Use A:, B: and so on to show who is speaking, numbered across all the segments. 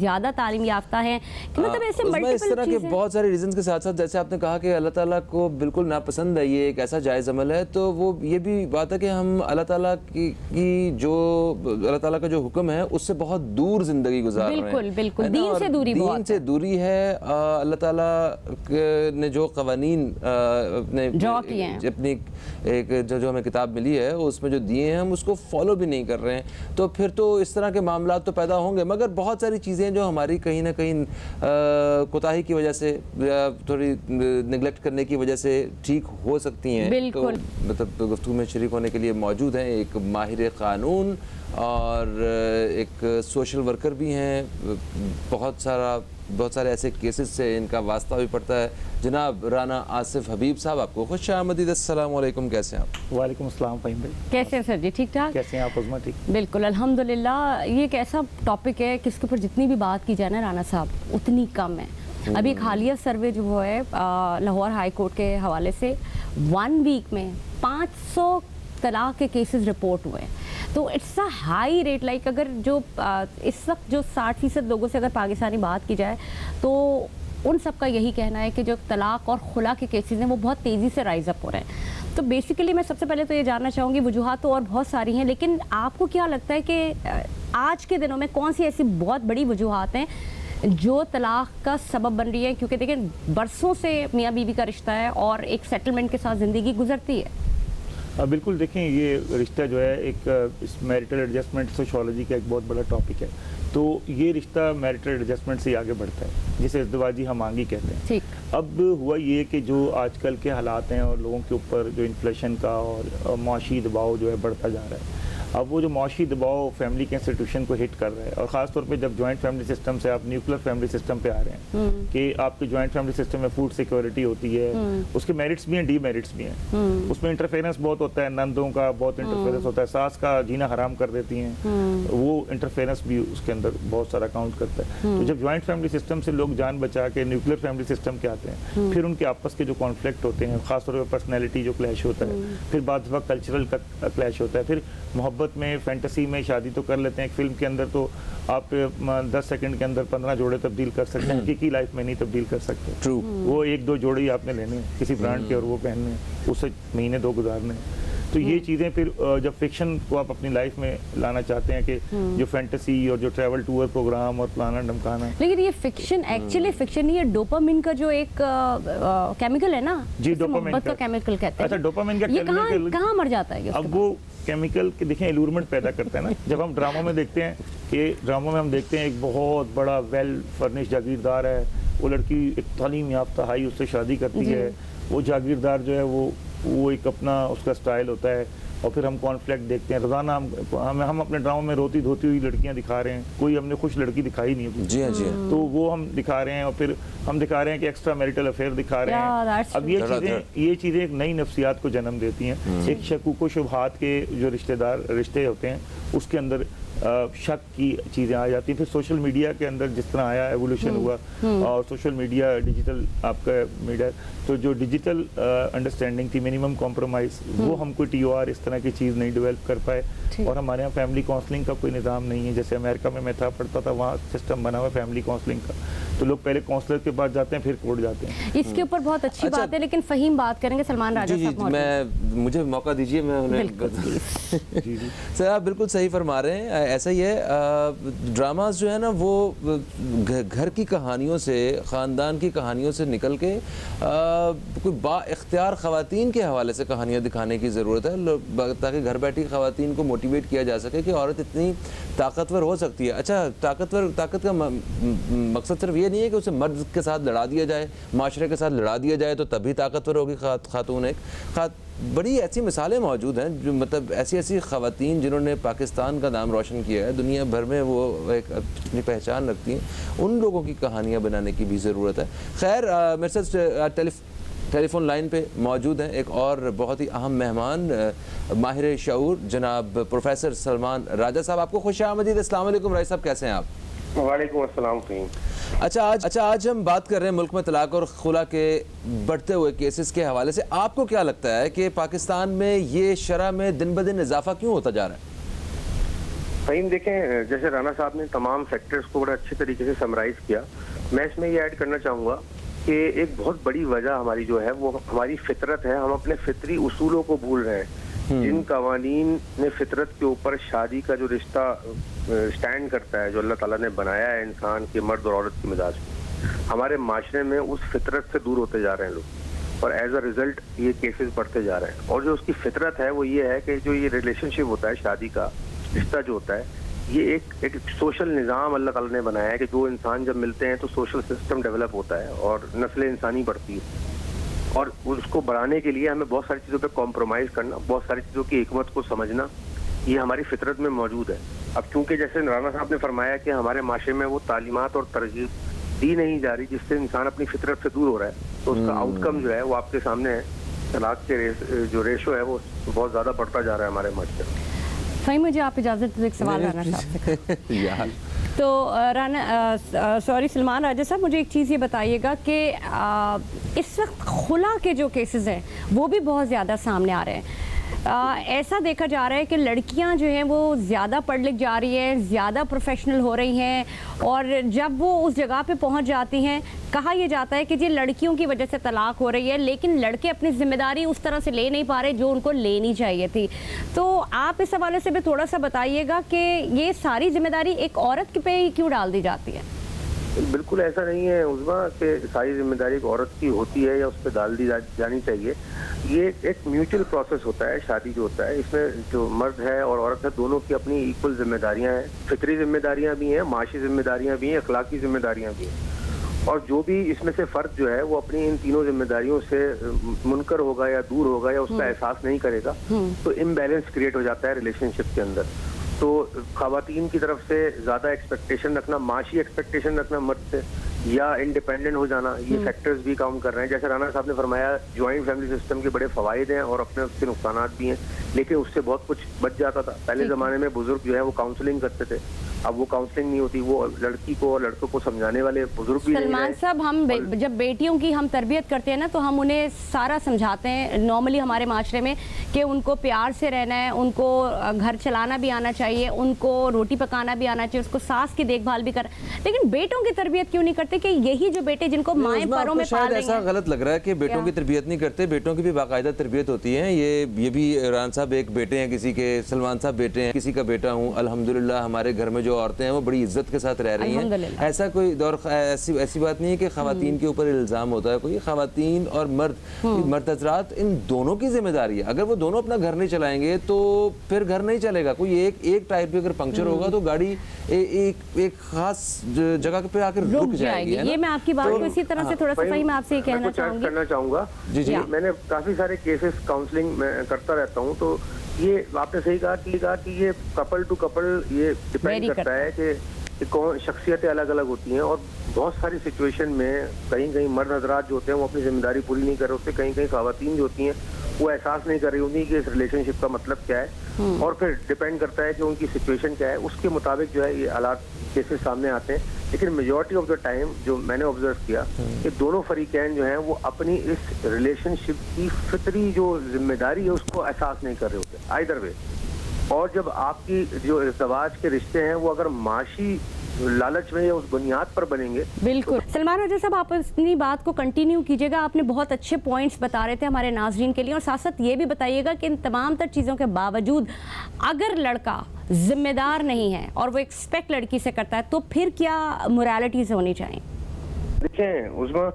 A: زیادہ تعلیم یافتہ ہیں, کہ مطلب ایسے
B: اس میں اس طرح کے
A: ملٹیپل
B: بہت سارے ریزنز کے ساتھ ساتھ, جیسے آپ نے کہا کہ اللہ تعالیٰ کو بالکل ناپسند ہے یہ ایک ایسا جائز عمل ہے, تو وہ یہ بھی بات ہے کہ ہم اللہ تعالیٰ کی جو اللہ تعالیٰ کا جو حکم ہے اس سے بہت دور زندگی گزار رہے ہیں.
A: بالکل بالکل, دین سے دوری بہت,
B: دین سے دوری ہے. اللہ تعالیٰ نے جو قوانین اپنی ایک جو ہمیں کتاب ملی ہے اس میں جو دیے ہیں ہم اس کو فالو بھی نہیں کر رہے ہیں, تو پھر تو اس طرح کے معاملات تو پیدا ہوں گے. مگر بہت ساری چیزیں جو ہماری کہیں نہ کہیں کوتاہی کی وجہ سے یا تھوڑی نگلیکٹ کرنے کی وجہ سے ٹھیک ہو سکتی ہیں.
A: بالکل,
B: تو مطلب گفتگو میں شریک ہونے کے لیے موجود ہیں ایک ماہر قانون اور ایک سوشل ورکر بھی ہیں. بہت سارے ایسے کیسز سے ان کا واسطہ بھی پڑتا ہے. جناب رانا آصف حبیب صاحب, آپ کو خوش آمدید. السلام علیکم, کیسے ہیں آپ؟
C: وعلیکم السلام فہیم بھائی,
A: کیسے ہیں سر جی؟ ٹھیک ٹھاک.
C: کیسے ہیں آپ عظمہ؟ ٹھیک,
A: بالکل الحمدللہ. یہ ایک ایسا ٹاپک ہے کہ اس کے اوپر جتنی بھی بات کی جائے نا رانا صاحب اتنی کم ہے. ابھی ایک حالیہ سروے جو ہے لاہور ہائی کورٹ کے حوالے سے 1 ویک میں 500 طلاق کے کیسز رپورٹ ہوئے ہیں. تو it's a high rate. Like اگر جو اس وقت جو 60% لوگوں سے اگر پاکستانی بات کی جائے تو ان سب کا یہی کہنا ہے کہ جو طلاق اور خلا کے کیسز ہیں وہ بہت تیزی سے رائز اپ ہو رہے ہیں. تو بیسیکلی میں سب سے پہلے تو یہ جاننا چاہوں گی, وجوہات تو اور بہت ساری ہیں, لیکن آپ کو کیا لگتا ہے کہ آج کے دنوں میں کون سی ایسی بہت بڑی وجوہات ہیں جو طلاق کا سبب بن رہی ہے؟ کیونکہ دیکھیں برسوں سے میاں بیوی کا رشتہ ہے اور ایک سیٹلمنٹ کے ساتھ زندگی گزرتی ہے.
C: بالکل. دیکھیں یہ رشتہ جو ہے ایک اس میریٹل ایڈجسٹمنٹ سوشیولوجی کا ایک بہت بڑا ٹاپک ہے. تو یہ رشتہ میریٹل ایڈجسٹمنٹ سے آگے بڑھتا ہے جسے ازدواجی ہمانگی کہتے ہیں.
A: ٹھیک.
C: اب ہوا یہ کہ جو آج کل کے حالات ہیں اور لوگوں کے اوپر جو انفلیشن کا اور معاشی دباؤ جو ہے بڑھتا جا رہا ہے, اب وہ جو معاشی دباؤ فیملی کے انسٹیٹیوشن کو ہٹ کر رہا ہے, اور خاص طور پہ جب جوائنٹ فیملی سسٹم سے آپ نیوکلیر فیملی سسٹم پہ آ رہے ہیں کہ آپ کے جوائنٹ فیملی سسٹم میں فوڈ سیکورٹی ہوتی ہے, اس کے میرٹس بھی ہیں ڈی میرٹس بھی ہیں. اس میں انٹرفیرنس بہت ہوتا ہے, نندوں کا بہت انٹرفیرنس ہوتا ہے, ساس کا جینا حرام کر دیتی ہیں, وہ انٹرفیرنس بھی اس کے اندر بہت سارا کاؤنٹ کرتا ہے. تو جب جوائنٹ فیملی سسٹم سے لوگ جان بچا کے نیوکلیر فیملی سسٹم کے آتے ہیں, پھر ان کے آپس کے جو کانفلکٹ ہوتے ہیں, خاص طور پہ پرسنالٹی جو کلیش ہوتا ہے, پھر بعض وقت کلچرل کا کلیش ہوتا ہے, پھر محبت میں فینٹیسی میں شادی تو کر لیتے ہیں. ایک فلم کے اندر تو آپ 10 سیکنڈ کے اندر 15 جوڑے تبدیل کر سکتے ہیں, حقیقی لائف میں نہیں تبدیل کر سکتے. وہ 1-2 جوڑے ہی آپ نے لینے ہیں کسی برانڈ کے اور وہ پہننے ہیں, اس سے مہینے 2 گزارنے ہیں. تو یہ چیزیں پھر جب فکشن کو آپ اپنی لائف میں لانا چاہتے ہیں کہ جو فینٹیسی اور جو ٹریول ٹور پروگرام اور پلانا ڈمکانا, لیکن
A: یہ فکشن ایکچولی فکشن نہیں ہے. ڈوپامین کا جو ایک کیمیکل ہے نا,
C: جی ڈوپامین
A: کا کیمیکل کہتے ہیں.
C: اچھا, ڈوپامین کا
A: کہاں مر جاتا ہے؟
C: اب وہ کیمیکل کے دیکھیں الورمنٹ پیدا کرتا ہے نا. جب ہم ڈراموں میں دیکھتے ہیں کہ ڈراموں میں ہم دیکھتے ہیں ایک بہت بڑا ویل فرنش جاگیردار ہے, وہ لڑکی ایک تعلیم یافتہ ہائی اس سے شادی کرتی ہے, وہ جاگیردار جو ہے وہ ایک اپنا اس کا سٹائل ہوتا ہے, اور پھر ہم کانفلکٹ دیکھتے ہیں روزانہ. ہم اپنے ڈراموں میں روتی دھوتی ہوئی لڑکیاں دکھا رہے ہیں, کوئی ہم نے خوش لڑکی دکھائی نہیں ہے.
B: جی ہاں, جی
C: تو وہ ہم دکھا رہے ہیں, اور پھر ہم دکھا رہے ہیں کہ ایکسٹرا میریٹل افیئر دکھا رہے ہیں. اب یہ چیزیں ایک نئی نفسیات کو جنم دیتی ہیں. ایک شکوک و شبہات کے جو رشتے ہوتے ہیں اس کے اندر شک کی چیزیں آ جاتی ہیں. پھر سوشل میڈیا کے اندر جس طرح آیا ایوولوشن ہوا, اور سوشل میڈیا ڈیجیٹل آپ کا میڈیا, تو جو ڈیجیٹل انڈرسٹینڈنگ تھی منیمم کمپرومائز, وہ ہم کوئی ٹی او آر اس طرح کی چیز نہیں ڈیولپ کر پائے. اور ہمارے یہاں فیملی کاؤنسلنگ کا کوئی نظام نہیں ہے. جیسے امریکہ میں تھا پڑھتا تھا, وہاں سسٹم بنا ہوا ہے فیملی کاؤنسلنگ کا, تو لوگ پہلے کاؤنسلر کے پاس جاتے ہیں پھر کورٹ جاتے ہیں.
A: اس کے اوپر بہت اچھی بات ہے, لیکن فہیم بات کریں گے. سلمان راجہ صاحب,
B: مجھے موقع دیجیے, میں انہیں سر آپ بالکل صحیح فرما رہے ہیں. ایسا ہی ہے, ڈراماز جو ہے نا وہ گھر کی کہانیوں سے, خاندان کی کہانیوں سے نکل کے کوئی با اختیار خواتین کے حوالے سے کہانیاں دکھانے کی ضرورت ہے, تاکہ گھر بیٹھی خواتین کو موٹیویٹ کیا جا سکے کہ عورت اتنی طاقتور ہو سکتی ہے. اچھا, طاقت کا مقصد صرف یہ نہیں ہے کہ اسے مرد کے ساتھ لڑا دیا جائے, معاشرے کے ساتھ لڑا دیا جائے تو تبھی طاقتور ہوگی خاتون. بڑی ایسی مثالیں موجود ہیں جو مطلب ایسی خواتین جنہوں نے پاکستان کا نام روشن کیا ہے, دنیا بھر میں وہ ایک اپنی پہچان رکھتی ہیں. ان لوگوں کی کہانیاں بنانے کی بھی ضرورت ہے. خیر, میرے ساتھ ٹیلی فون لائن پہ موجود ہیں ایک اور بہت ہی اہم مہمان, ماہر شعور جناب پروفیسر سلمان راجہ صاحب. آپ کو خوش آمدید. السلام علیکم راجہ صاحب, کیسے ہیں آپ؟
D: وعلیکم السلام.
B: اچھا, آج ہم بات کر رہے ہیں ملک میں طلاق اور خلا کے بڑھتے ہوئے کیسز کے حوالے سے. آپ کو کیا لگتا ہے کہ پاکستان میں یہ شرح میں دن بدن اضافہ کیوں ہوتا جا رہا ہے؟
D: فہیم دیکھیں، جیسے رانا صاحب نے تمام فیکٹرز کو بڑا اچھے طریقے سے سمرائز کیا، میں اس میں یہ ایڈ کرنا چاہوں گا کہ ایک بہت بڑی وجہ ہماری جو ہے وہ ہماری فطرت ہے. ہم اپنے فطری اصولوں کو بھول رہے ہیں. جن قوانین نے فطرت کے اوپر شادی کا جو رشتہ سٹینڈ کرتا ہے، جو اللہ تعالیٰ نے بنایا ہے انسان کے مرد اور عورت کے مزاج کو، ہمارے معاشرے میں اس فطرت سے دور ہوتے جا رہے ہیں لوگ، اور ایز اے ریزلٹ یہ کیسز بڑھتے جا رہے ہیں. اور جو اس کی فطرت ہے وہ یہ ہے کہ جو یہ ریلیشن شپ ہوتا ہے، شادی کا رشتہ جو ہوتا ہے، یہ ایک سوشل نظام اللہ تعالیٰ نے بنایا ہے کہ جو انسان جب ملتے ہیں تو سوشل سسٹم ڈیولپ ہوتا ہے اور نسل انسانی بڑھتی ہے. اور اس کو بڑھانے کے لیے ہمیں بہت ساری چیزوں پہ کمپرومائز کرنا، بہت ساری چیزوں کی حکمت کو سمجھنا، یہ ہماری فطرت میں موجود ہے. اب چونکہ جیسے رانا صاحب نے فرمایا کہ ہمارے معاشرے میں وہ تعلیمات اور ترغیب دی نہیں جا رہی جس سے انسان اپنی فطرت سے دور ہو رہا ہے، تو اس کا آؤٹ کم جو ہے وہ آپ کے سامنے ہے. طلاق کے جو ریشو ہے وہ بہت زیادہ بڑھتا جا رہا ہے ہمارے معاشرے میں.
A: فہیم مجھے آپ اجازت تو ایک سوال رانا صاحب سے تو سوری سلمان راجہ صاحب، مجھے ایک چیز یہ بتائیے گا کہ اس وقت خلا کے جو کیسز ہیں وہ بھی بہت زیادہ سامنے آ رہے ہیں. ایسا دیکھا جا رہا ہے کہ لڑکیاں جو ہیں وہ زیادہ پڑھ لکھ جا رہی ہیں، زیادہ پروفیشنل ہو رہی ہیں، اور جب وہ اس جگہ پہ پہنچ جاتی ہیں کہا یہ جاتا ہے کہ جی لڑکیوں کی وجہ سے طلاق ہو رہی ہے، لیکن لڑکے اپنی ذمہ داری اس طرح سے لے نہیں پا رہے جو ان کو لینی چاہیے تھی. تو آپ اس حوالے سے بھی تھوڑا سا بتائیے گا کہ یہ ساری ذمہ داری ایک عورت پہ ہی کیوں ڈال دی جاتی ہے؟
D: بالکل ایسا نہیں ہے عظمیٰ کہ ساری ذمہ داری ایک عورت کی ہوتی ہے یا اس پہ ڈال دی جانی چاہیے. یہ ایک میوچل پروسیس ہوتا ہے. شادی جو ہوتا ہے اس میں جو مرد ہے اور عورت ہے دونوں کی اپنی ایکول ذمہ داریاں ہیں. فطری ذمہ داریاں بھی ہیں، معاشی ذمہ داریاں بھی ہیں، اخلاقی ذمہ داریاں بھی ہیں. اور جو بھی اس میں سے فرد جو ہے وہ اپنی ان تینوں ذمہ داریوں سے منکر ہوگا یا دور ہوگا یا اس کا احساس نہیں کرے گا تو امبیلنس کریٹ ہو جاتا ہے ریلیشن شپ کے اندر. تو خواتین کی طرف سے زیادہ ایکسپیکٹیشن رکھنا، معاشی ایکسپیکٹیشن رکھنا مرد سے، یا انڈیپینڈنٹ ہو جانا، یہ فیکٹرز بھی کاؤنٹ کر رہے ہیں. جیسے رانا صاحب نے فرمایا جوائنٹ فیملی سسٹم کے بڑے فوائد ہیں اور اپنے اس کے نقصانات بھی ہیں، لیکن اس سے بہت کچھ بچ جاتا تھا. پہلے زمانے میں بزرگ جو ہے وہ کاؤنسلنگ کرتے تھے، اب وہ کاؤنسلنگ نہیں ہوتی، وہ لڑکی کو اور لڑکوں کو سمجھانے والے بزرگ بھی نہیں رہے.
A: سلمان صاحب، ہم جب بیٹیوں کی ہم تربیت کرتے ہیں نا تو ہم انہیں سارا سمجھاتے ہیں نارملی ہمارے معاشرے میں کہ ان کو پیار سے رہنا ہے، ان کو گھر چلانا بھی آنا چاہیے، ان کو روٹی پکانا بھی آنا چاہیے، اس کو ساس کی دیکھ بھال بھی کر. لیکن بیٹوں کی تربیت کیوں نہیں کرتے کہ یہی جو بیٹے جن کو مائیں پروں میں پال رہی ہیں؟
B: ایسا غلط لگ رہا ہے کہ بیٹوں کی تربیت نہیں کرتے. بیٹوں کی بھی باقاعدہ تربیت ہوتی ہے. یہ بھی ران صاحب ایک بیٹے ہیں کسی کے، سلمان صاحب بیٹے ہیں کسی کا بیٹا ہوں. الحمدللہ ہمارے گھر میں جو عورتیں ہیں وہ بڑی عزت کے ساتھ رہ رہی ہیں. ایسا کوئی دور ایسی بات نہیں ہے کہ خواتین کے اوپر الزام ہوتا ہے کوئی. خواتین اور مرد حضرات ان دونوں کی ذمہ داری ہے. اگر وہ دونوں اپنا گھر نہیں چلائیں گے تو پھر گھر نہیں چلے گا. کوئی ایک ٹائر پہ اگر پنکچر ہوگا تو گاڑی ایک خاص جگہ پہ آ کر رک جائے گی.
A: یہ میں آپ کی بات کو اسی طرح سے تھوڑا سا میں آپ سے یہ کہنا
D: چاہوں گا. جی میں نے کافی سارے کیسز کاؤنسلنگ میں کرتا رہتا ہوں. تو یہ آپ نے صحیح کہا کہ یہ کپل ٹو کپل یہ ڈپینڈ کرتا ہے کہ کون شخصیتیں الگ الگ ہوتی ہیں. اور بہت ساری سچویشن میں کہیں مرد حضرات جو ہوتے ہیں وہ اپنی ذمہ داری پوری نہیں کر رہے ہوتے، کہیں خواتین جو ہوتی ہیں وہ احساس نہیں کر رہی ہوتی کہ اس ریلیشن شپ کا مطلب کیا ہے. اور پھر ڈپینڈ کرتا ہے کہ ان کی سچویشن کیا ہے، اس کے مطابق جو ہے یہ حالات کیسز سامنے آتے ہیں. لیکن میجورٹی آف دا ٹائم جو میں نے آبزرو کیا کہ دونوں فریقین جو ہیں وہ اپنی اس ریلیشن شپ کی فطری جو ذمہ داری ہے اس کو احساس نہیں کر رہے ہوتے آئدر وے. اور جب آپ کی جو ازدواج کے رشتے ہیں وہ اگر معاشی لالچ میں یا اس بنیاد پر بنیں گے.
A: بالکل. سلمان راجہ صاحب، آپ اپنی بات کو کنٹینیو کیجیے گا. آپ نے بہت اچھے پوائنٹس بتا رہے تھے ہمارے ناظرین کے لیے، اور ساتھ ساتھ یہ بھی بتائیے گا کہ ان تمام تر چیزوں کے باوجود اگر لڑکا ذمہ دار نہیں ہے اور وہ ایکسپیکٹ لڑکی سے کرتا ہے تو پھر کیا موریلٹیز ہونی چاہیے؟
D: دیکھیں عظمیٰ،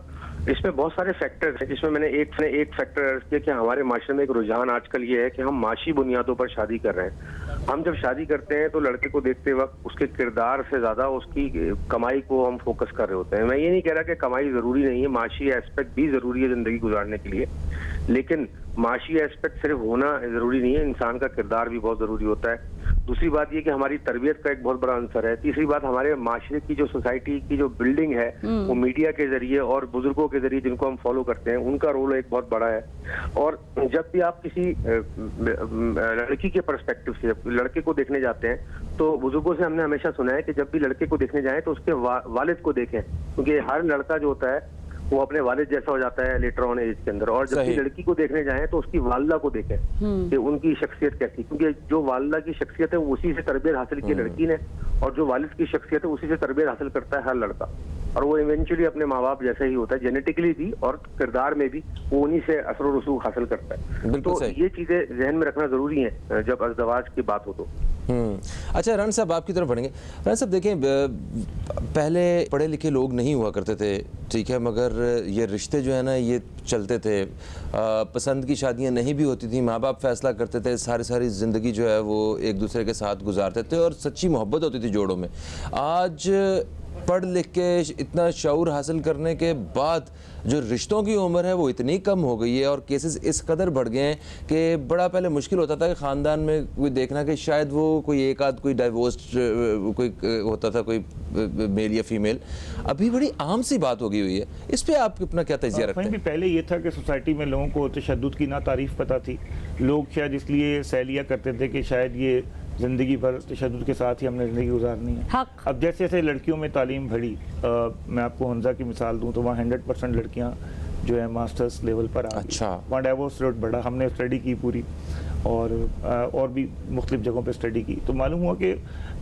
D: اس میں بہت سارے فیکٹرز ہیں جس میں میں نے ایک فیکٹر عرض کیا کہ ہمارے معاشرے میں ایک رجحان آج کل یہ ہے کہ ہم معاشی بنیادوں پر شادی کر رہے ہیں. ہم جب شادی کرتے ہیں تو لڑکے کو دیکھتے وقت اس کے کردار سے زیادہ اس کی کمائی کو ہم فوکس کر رہے ہوتے ہیں. میں یہ نہیں کہہ رہا کہ کمائی ضروری نہیں ہے، معاشی ایسپیکٹ بھی ضروری ہے زندگی گزارنے کے لیے، لیکن معاشی ایسپیکٹ صرف ہونا ضروری نہیں ہے، انسان کا کردار بھی بہت ضروری ہوتا ہے. دوسری بات یہ کہ ہماری تربیت کا ایک بہت بڑا عنصر ہے. تیسری بات ہمارے معاشرے کی جو سوسائٹی کی جو بلڈنگ ہے وہ میڈیا کے ذریعے اور بزرگوں کے ذریعے جن کو ہم فالو کرتے ہیں ان کا رول ایک بہت بڑا ہے. اور جب بھی آپ کسی لڑکی کے پرسپیکٹو سے لڑکے کو دیکھنے جاتے ہیں تو بزرگوں سے ہم نے ہمیشہ سنا ہے کہ جب بھی لڑکے کو دیکھنے جائیں تو اس کے والد کو دیکھیں، کیونکہ ہر لڑکا جو ہوتا ہے وہ اپنے والد جیسا ہو جاتا ہے لیٹر آن ایج کے اندر. اور جب بھی لڑکی کو دیکھنے جائیں تو اس کی والدہ کو دیکھیں کہ ان کی شخصیت کیسی, کیونکہ جو والدہ کی شخصیت ہے اسی سے تربیت حاصل کی لڑکی نے, اور جو والد کی شخصیت ہے اسی سے تربیت حاصل کرتا ہے ہر لڑکا, اور وہ ایونچولی اپنے ماں باپ جیسا ہی ہوتا ہے جینیٹکلی بھی, اور کردار میں بھی وہ انہی سے اثر و رسوخ حاصل کرتا ہے. تو یہ چیزیں ذہن میں رکھنا ضروری ہیں جب ازدواج کی بات ہو تو.
B: اچھا رن صاحب آپ کی طرف بڑھیں گے. رن صاحب دیکھیں, پہلے پڑھے لکھے لوگ نہیں ہوا کرتے تھے, ٹھیک ہے, مگر یہ رشتے جو ہے نا یہ چلتے تھے, پسند کی شادیاں نہیں بھی ہوتی تھیں, ماں باپ فیصلہ کرتے تھے, ساری زندگی جو ہے وہ ایک دوسرے کے ساتھ گزارتے تھے, اور سچی محبت ہوتی تھی جوڑوں میں. آج پڑھ لکھ کے اتنا شعور حاصل کرنے کے بعد جو رشتوں کی عمر ہے وہ اتنی کم ہو گئی ہے, اور کیسز اس قدر بڑھ گئے ہیں کہ بڑا پہلے مشکل ہوتا تھا کہ خاندان میں کوئی دیکھنا کہ شاید وہ کوئی ایک آدھ کوئی ڈائیورسڈ کوئی ہوتا تھا, کوئی میل یا فیمیل, ابھی بڑی عام سی بات ہو گئی ہوئی ہے. اس پہ آپ اپنا کیا تجزیہ رکھتے ہیں؟
C: پہلے یہ تھا کہ سوسائٹی میں لوگوں کو تشدد کی نہ تعریف پتہ تھی, لوگ شاید اس لیے سیلیہ کرتے تھے کہ شاید یہ زندگی بھر تشدد کے ساتھ ہی ہم نے زندگی گزارنی ہے. اب جیسے جیسے لڑکیوں میں تعلیم بڑھی, میں آپ کو حنزہ کی مثال دوں تو وہاں 100% لڑکیاں جو ہے ماسٹرز لیول پر آ گئی. وہاں ڈائیورس ریٹ بڑھا, ہم نے اسٹڈی کی پوری, اور بھی مختلف جگہوں پہ اسٹڈی کی, تو معلوم ہوا کہ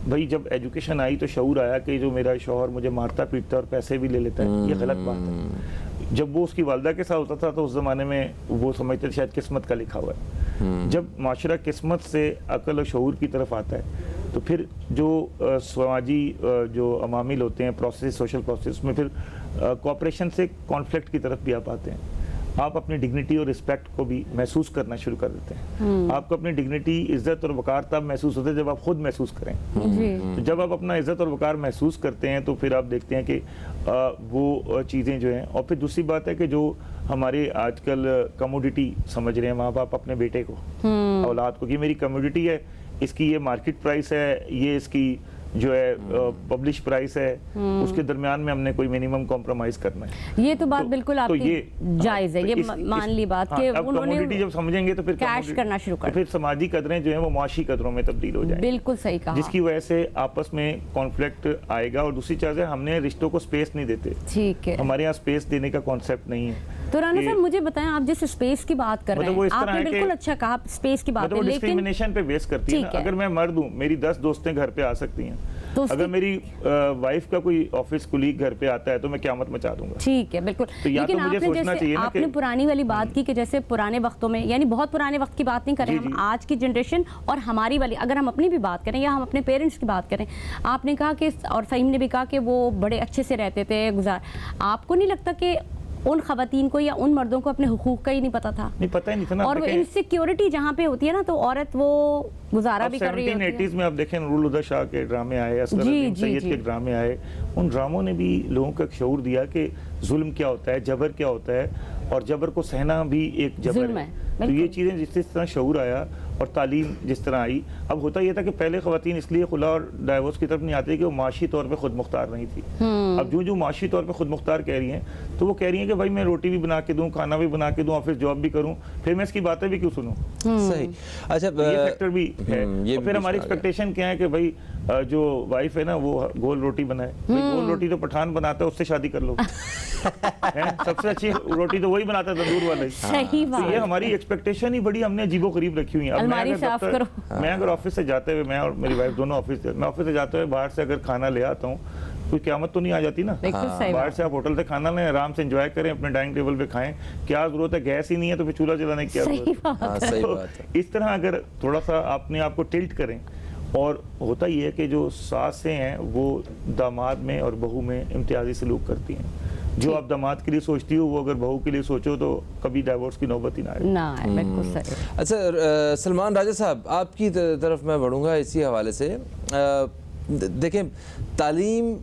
C: بھائی جب ایجوکیشن آئی تو شعور آیا کہ جو میرا شوہر مجھے مارتا پیٹتا اور پیسے بھی لے لیتا ہے یہ غلط بات ہے. جب وہ اس کی والدہ کے ساتھ ہوتا تھا تو اس زمانے میں وہ سمجھتے تھے شاید قسمت کا لکھا ہوا ہے. جب معاشرہ قسمت سے عقل و شعور کی طرف آتا ہے تو پھر جو سماجی جو عوامل ہوتے ہیں, پروسیس, سوشل پروسیس میں پھر کوآپریشن سے کانفلکٹ کی طرف بھی آپ آتے ہیں. آپ اپنی ڈگنیٹی اور رسپیکٹ کو بھی محسوس کرنا شروع کر دیتے ہیں. آپ کو اپنی ڈگنیٹی, عزت اور وقار تب محسوس ہوتے ہیں جب آپ خود محسوس کریں. تو جب آپ اپنا عزت اور وقار محسوس کرتے ہیں تو پھر آپ دیکھتے ہیں کہ وہ چیزیں جو ہیں. اور پھر دوسری بات ہے کہ جو ہمارے آج کل کموڈیٹی سمجھ رہے ہیں ماں باپ اپنے بیٹے کو, اولاد کو, کہ میری کموڈیٹی ہے, اس کی یہ مارکیٹ پرائس ہے, یہ اس کی جو ہے پبلش پرائس ہے, اس کے درمیان میں ہم نے کوئی منیمم کمپرومائز کرنا ہے.
A: یہ تو بات بالکل آپ کی جائز ہے, یہ مان لی بات کہ انہوں نے
C: جب سمجھیں گے تو پھر
A: کیش کرنا شروع کر,
C: پھر سماجی قدریں جو ہیں وہ معاشی قدروں میں تبدیل ہو جائیں.
A: بالکل صحیح کہا,
C: جس کی وجہ سے آپس میں کانفلکٹ آئے گا. اور دوسری چیز ہے ہم نے رشتوں کو سپیس نہیں دیتے.
A: ٹھیک ہے,
C: ہمارے یہاں سپیس دینے کا کانسیپٹ نہیں ہے.
A: تو رانا صاحب مجھے بتائیں, آپ جس سپیس کی بات کر رہے ہیں, آپ نے بالکل اچھا کہا سپیس کی بات ہے, لیکن
C: ڈسکریمنیشن پہ بیس کرتی ہے. اگر میں مرد ہوں, میری 10 دوستیں گھر پہ آ سکتی ہیں, اگر میری وائف کا کوئی آفس کولیگ گھر پہ آتا ہے تو میں قیامت مچا دوں گا.
A: ٹھیک ہے, بالکل. لیکن آپ نے پرانی والی بات کی کہ جیسے پرانے وقتوں میں, یعنی بہت پرانے وقت کی بات نہیں کر رہے ہم, آج کی جنریشن اور ہماری والی, اگر ہم اپنی بھی بات کریں یا ہم اپنے پیرنٹس کی بات کریں, آپ نے کہا کہ, اور فہیم نے بھی کہا کہ وہ بڑے اچھے سے رہتے تھے آپ کو نہیں لگتا کہ ان خواتین کو یا ان مردوں کو اپنے حقوق کا ہی نہیں پتا تھا؟
C: نہیں, پتہ ہی نہیں تھا نا.
A: اور وہ انسیکیورٹی جہاں پہ ہوتی ہے نا تو عورت وہ گزارا بھی کر رہی ہوتی ہے.
C: 1780s میں آپ دیکھیں نور الہدی شاہ کے ڈرامے آئے, اصغر الدین سید کے ڈرامے آئے, ان ڈراموں نے بھی لوگوں کو ایک شعور دیا کہ ظلم کیا ہوتا ہے, جبر کیا ہوتا ہے, اور جبر کو سہنا بھی ایک جبر ہے. تو یہ چیزیں جس طرح شعور آیا اور تعلیم جس طرح آئی. اب ہوتا یہ تھا کہ پہلے خواتین اس لیے خلا اور ڈائیورس کی طرف نہیں آتی کہ وہ معاشی طور پہ خود مختار نہیں تھی. اب جو معاشی طور پہ خود مختار کہہ رہی ہیں تو وہ کہہ رہی ہیں کہ بھائی میں روٹی بھی بنا کے دوں, کھانا بھی بنا کے دوں, آفس جاب بھی کروں, پھر میں اس کی باتیں بھی کیوں سنوں.
B: صحیح. اچھا,
C: یہ فیکٹر بھی ہے. اور پھر ہماری ایکسپیکٹیشن کیا ہے کہ بھائی جو وائف ہے نا وہ گول روٹی بنائے. گول روٹی تو پٹھان بناتا ہے, اس سے شادی کر لو. سب سے اچھی روٹی تو وہی بناتا ہے تندور والا.
A: صحیح بات.
C: یہ ہماری ایکسپیکٹیشن ہی بڑی ہم نے عجیب و غریب رکھی ہوئی ہیں. میں اگر آفس سے جاتے ہوئے, میں اور میری وائف دونوں آفس سے جاتے ہوئے باہر سے اگر کھانا لے آتا ہوں, کوئی قیامت تو نہیں آ جاتی نا. باہر سے آپ ہوٹل سے کھانا لیں, آرام سے انجوائے کریں, اپنے ڈائننگ ٹیبل پہ کھائیں. کیا ضرورت ہے, گیس ہی نہیں ہے تو پھر چولہا جلانے کی کیا ضرورت ہے. اس طرح اگر تھوڑا سا اپنے آپ کو ٹلٹ کریں. اور ہوتا یہ ہے کہ جو ساسیں ہیں وہ داماد میں اور بہو میں امتیازی سلوک کرتی ہیں. جو آپ داماد کے لیے سوچتی ہو وہ اگر بہو کے لیے سوچو تو کبھی ڈائیورس کی نوبت ہی نہ آئے.
A: بالکل صحیح.
B: اچھا سلمان راجہ صاحب, آپ کی طرف میں بڑھوں گا اسی حوالے سے. دیکھیں, تعلیم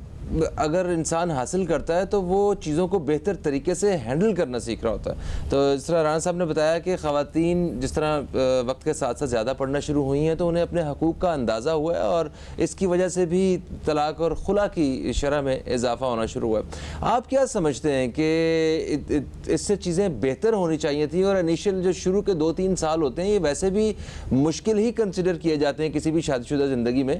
B: اگر انسان حاصل کرتا ہے تو وہ چیزوں کو بہتر طریقے سے ہینڈل کرنا سیکھ رہا ہوتا ہے. تو جس طرح رانا صاحب نے بتایا کہ خواتین جس طرح وقت کے ساتھ ساتھ زیادہ پڑھنا شروع ہوئی ہیں تو انہیں اپنے حقوق کا اندازہ ہوا ہے, اور اس کی وجہ سے بھی طلاق اور خلا کی شرح میں اضافہ ہونا شروع ہوا ہے. آپ کیا سمجھتے ہیں کہ اس سے چیزیں بہتر ہونی چاہیے تھیں؟ اور انیشیل جو شروع کے 2-3 سال ہوتے ہیں یہ ویسے بھی مشکل ہی کنسیڈر کیے جاتے ہیں کسی بھی شادی شدہ زندگی میں,